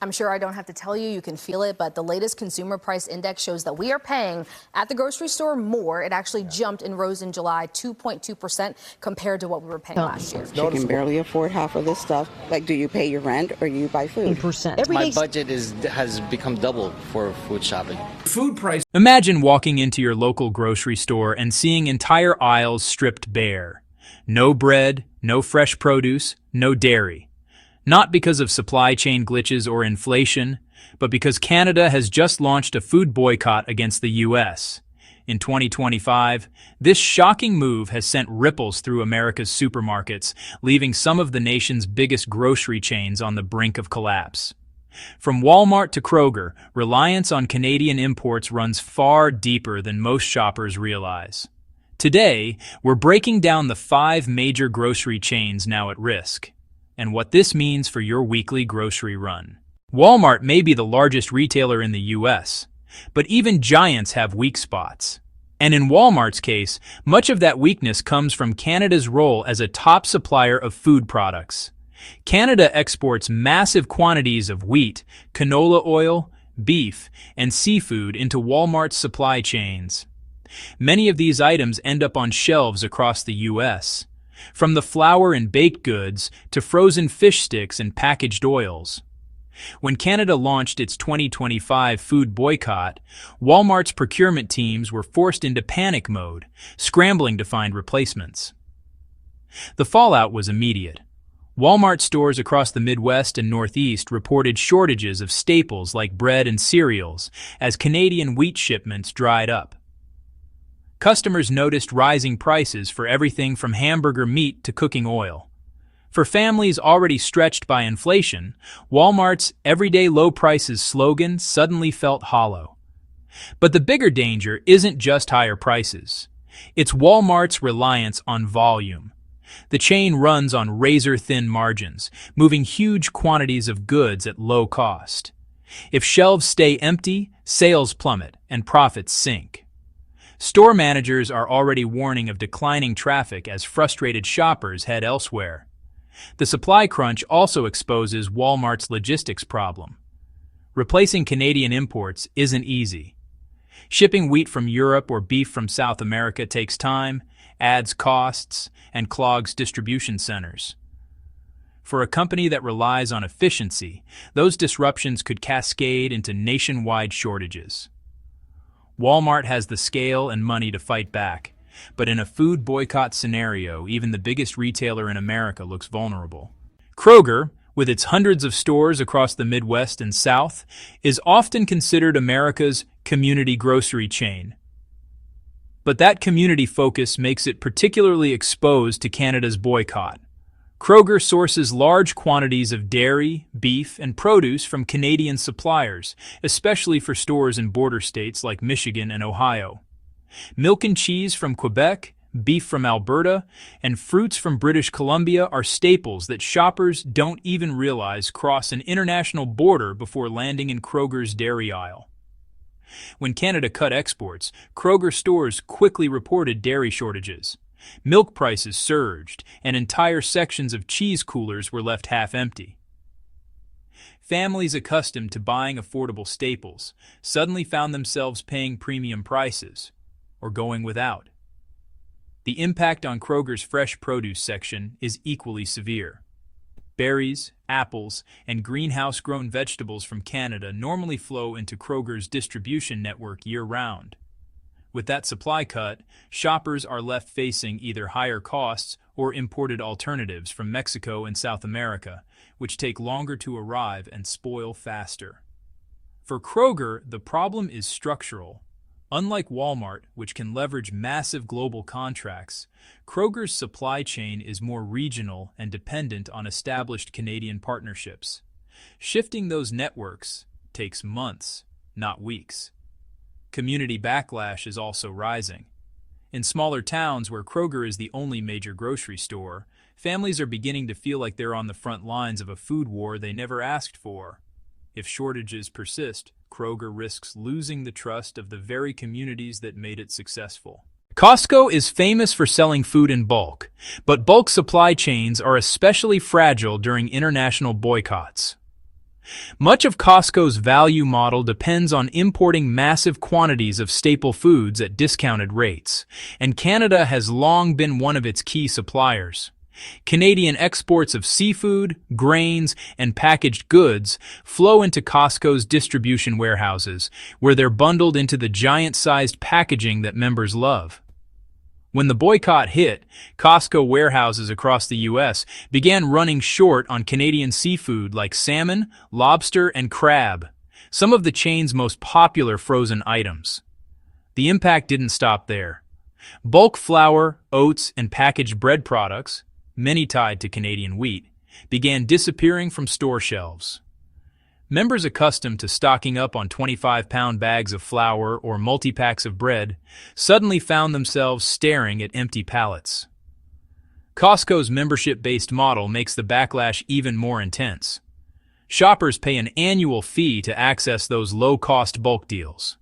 I'm sure I don't have to tell you, you can feel it, but the latest consumer price index shows that we are paying at the grocery store more. It actually jumped and rose in July 2.2% compared to what we were paying last year. She can barely afford half of this stuff. Like, do you pay your rent or you buy food? 8%. My budget has become double for food shopping. Food price. Imagine walking into your local grocery store and seeing entire aisles stripped bare. No bread, no fresh produce, no dairy. Not because of supply chain glitches or inflation, but because Canada has just launched a food boycott against the U.S. In 2025, this shocking move has sent ripples through America's supermarkets, leaving some of the nation's biggest grocery chains on the brink of collapse. From Walmart to Kroger, reliance on Canadian imports runs far deeper than most shoppers realize. Today, we're breaking down the 5 major grocery chains now at risk, and what this means for your weekly grocery run. Walmart may be the largest retailer in the U.S., but even giants have weak spots. And in Walmart's case, much of that weakness comes from Canada's role as a top supplier of food products. Canada exports massive quantities of wheat, canola oil, beef, and seafood into Walmart's supply chains. Many of these items end up on shelves across the U.S., from the flour and baked goods to frozen fish sticks and packaged oils. When Canada launched its 2025 food boycott, Walmart's procurement teams were forced into panic mode, scrambling to find replacements. The fallout was immediate. Walmart stores across the Midwest and Northeast reported shortages of staples like bread and cereals as Canadian wheat shipments dried up. Customers noticed rising prices for everything from hamburger meat to cooking oil. For families already stretched by inflation, Walmart's everyday low prices slogan suddenly felt hollow. But the bigger danger isn't just higher prices. It's Walmart's reliance on volume. The chain runs on razor-thin margins, moving huge quantities of goods at low cost. If shelves stay empty, sales plummet and profits sink. Store managers are already warning of declining traffic as frustrated shoppers head elsewhere. The supply crunch also exposes Walmart's logistics problem. Replacing Canadian imports isn't easy. Shipping wheat from Europe or beef from South America takes time, adds costs, and clogs distribution centers. For a company that relies on efficiency, those disruptions could cascade into nationwide shortages. Walmart has the scale and money to fight back, but in a food boycott scenario, even the biggest retailer in America looks vulnerable. Kroger, with its hundreds of stores across the Midwest and South, is often considered America's community grocery chain. But that community focus makes it particularly exposed to Canada's boycott. Kroger sources large quantities of dairy, beef, and produce from Canadian suppliers, especially for stores in border states like Michigan and Ohio. Milk and cheese from Quebec, beef from Alberta, and fruits from British Columbia are staples that shoppers don't even realize cross an international border before landing in Kroger's dairy aisle. When Canada cut exports, Kroger stores quickly reported dairy shortages. Milk prices surged, and entire sections of cheese coolers were left half empty. Families accustomed to buying affordable staples suddenly found themselves paying premium prices, or going without. The impact on Kroger's fresh produce section is equally severe. Berries, apples, and greenhouse-grown vegetables from Canada normally flow into Kroger's distribution network year-round. With that supply cut, shoppers are left facing either higher costs or imported alternatives from Mexico and South America, which take longer to arrive and spoil faster. For Kroger, the problem is structural. Unlike Walmart, which can leverage massive global contracts, Kroger's supply chain is more regional and dependent on established Canadian partnerships. Shifting those networks takes months, not weeks. Community backlash is also rising. In smaller towns where Kroger is the only major grocery store, families are beginning to feel like they're on the front lines of a food war they never asked for. If shortages persist, Kroger risks losing the trust of the very communities that made it successful. Costco is famous for selling food in bulk, but bulk supply chains are especially fragile during international boycotts. Much of Costco's value model depends on importing massive quantities of staple foods at discounted rates, and Canada has long been one of its key suppliers. Canadian exports of seafood, grains, and packaged goods flow into Costco's distribution warehouses, where they're bundled into the giant-sized packaging that members love. When the boycott hit, Costco warehouses across the U.S. began running short on Canadian seafood like salmon, lobster, and crab, some of the chain's most popular frozen items. The impact didn't stop there. Bulk flour, oats, and packaged bread products, many tied to Canadian wheat, began disappearing from store shelves. Members accustomed to stocking up on 25-pound bags of flour or multi-packs of bread suddenly found themselves staring at empty pallets. Costco's membership-based model makes the backlash even more intense. Shoppers pay an annual fee to access those low-cost bulk deals.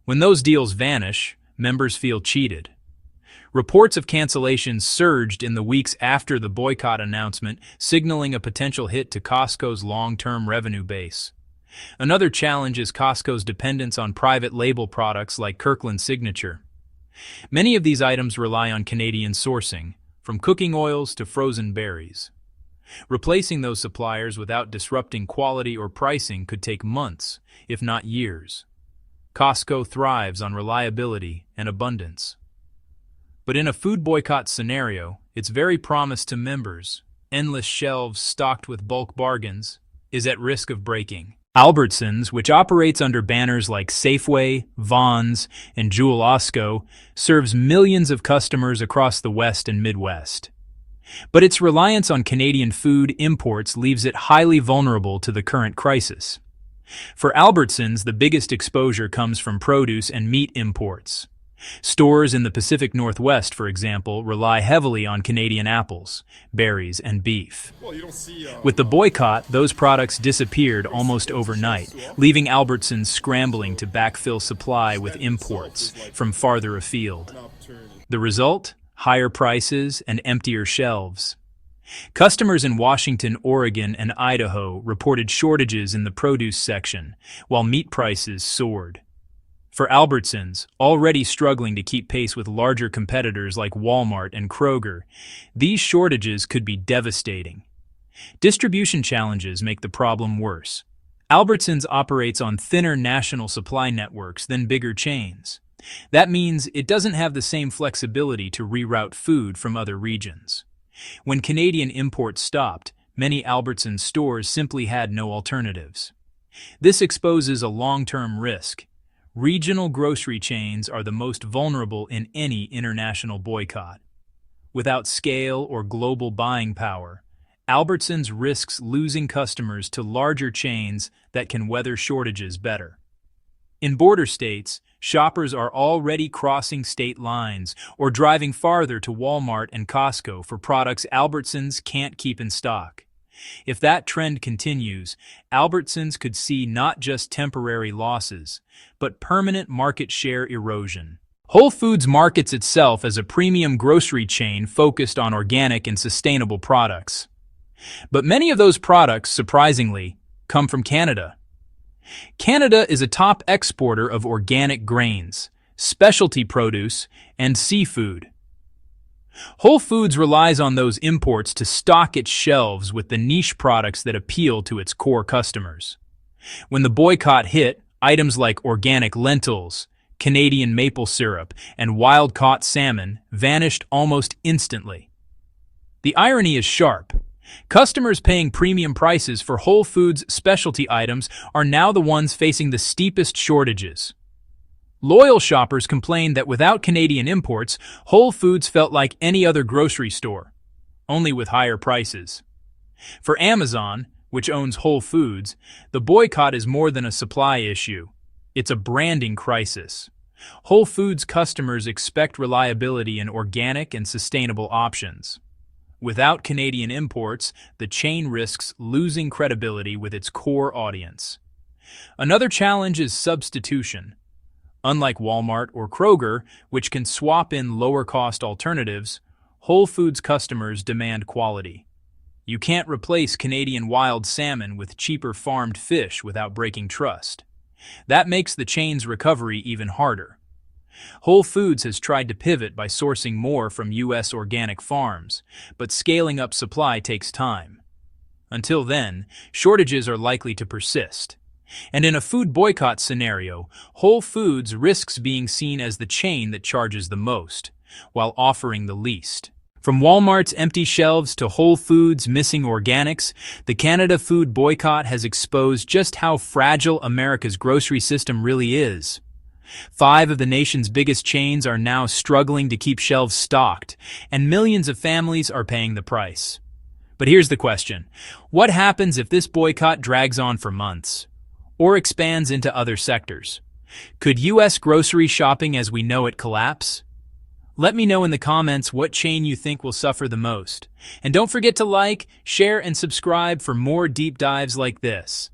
When those deals vanish, members feel cheated. Reports of cancellations surged in the weeks after the boycott announcement, signaling a potential hit to Costco's long-term revenue base. Another challenge is Costco's dependence on private label products like 𝐾𝐿 Many of these items rely on Canadian sourcing, from cooking oils to frozen berries. Replacing those suppliers without disrupting quality or pricing could take months, if not years. Costco thrives on reliability and abundance. But in a food boycott scenario, its very promise to members, endless shelves stocked with bulk bargains, is at risk of breaking. 𝐿𝐵𝐷𝐿's, which operates under banners like Safeway, Vons, and 𝐬𝐿𝐫𝐞𝐿, serves millions of customers across the West and Midwest. But its reliance on Canadian food imports leaves it highly vulnerable to the current crisis. For 𝐿𝐵𝐷𝐿's, the biggest exposure comes from produce and meat imports. Stores in the Pacific Northwest, for example, rely heavily on Canadian apples, berries, and beef. With the boycott, those products disappeared almost overnight, leaving 𝐿𝐵𝐷𝐿's scrambling to backfill supply with imports from farther afield. The result? Higher prices and emptier shelves. Customers in Washington, Oregon, and Idaho reported shortages in the produce section, while meat prices soared. For 𝐿𝐵𝐷𝐿's, already struggling to keep pace with larger competitors like Walmart and Kroger, these shortages could be devastating. Distribution challenges make the problem worse. 𝐿𝐵𝐷𝐿's operates on thinner national supply networks than bigger chains. That means it doesn't have the same flexibility to reroute food from other regions. When Canadian imports stopped, many 𝐿𝐵𝐷𝐿's stores simply had no alternatives. This exposes a long-term risk. Regional grocery chains are the most vulnerable in any international boycott. Without scale or global buying power, 𝐿𝐵𝐷𝐿's risks losing customers to larger chains that can weather shortages better. In border states, shoppers are already crossing state lines or driving farther to Walmart and Costco for products 𝐿𝐵𝐷𝐿's can't keep in stock. If that trend continues, 𝐿𝐵𝐷𝐿's could see not just temporary losses, but permanent market share erosion. Whole Foods markets itself as a premium grocery chain focused on organic and sustainable products. But many of those products, surprisingly, come from Canada. Canada is a top exporter of organic grains, specialty produce, and seafood. Whole Foods relies on those imports to stock its shelves with the niche products that appeal to its core customers. When the boycott hit, items like organic lentils, Canadian maple syrup, and wild-caught salmon vanished almost instantly. The irony is sharp. Customers paying premium prices for Whole Foods specialty items are now the ones facing the steepest shortages. Loyal shoppers complained that without Canadian imports, Whole Foods felt like any other grocery store, only with higher prices. For Amazon, which owns Whole Foods, the boycott is more than a supply issue. It's a branding crisis. Whole Foods customers expect reliability in organic and sustainable options. Without Canadian imports, the chain risks losing credibility with its core audience. Another challenge is substitution. Unlike Walmart or Kroger, which can swap in lower-cost alternatives, Whole Foods customers demand quality. You can't replace Canadian wild salmon with cheaper farmed fish without breaking trust. That makes the chain's recovery even harder. Whole Foods has tried to pivot by sourcing more from U.S. organic farms, but scaling up supply takes time. Until then, shortages are likely to persist. And in a food boycott scenario, Whole Foods risks being seen as the chain that charges the most, while offering the least. From Walmart's empty shelves to Whole Foods' missing organics, the Canada food boycott has exposed just how fragile America's grocery system really is. 5 of the nation's biggest chains are now struggling to keep shelves stocked, and millions of families are paying the price. But here's the question. What happens if this boycott drags on for months, or expands into other sectors? Could U.S. grocery shopping as we know it collapse? Let me know in the comments what chain you think will suffer the most. And don't forget to like, share, and subscribe for more deep dives like this.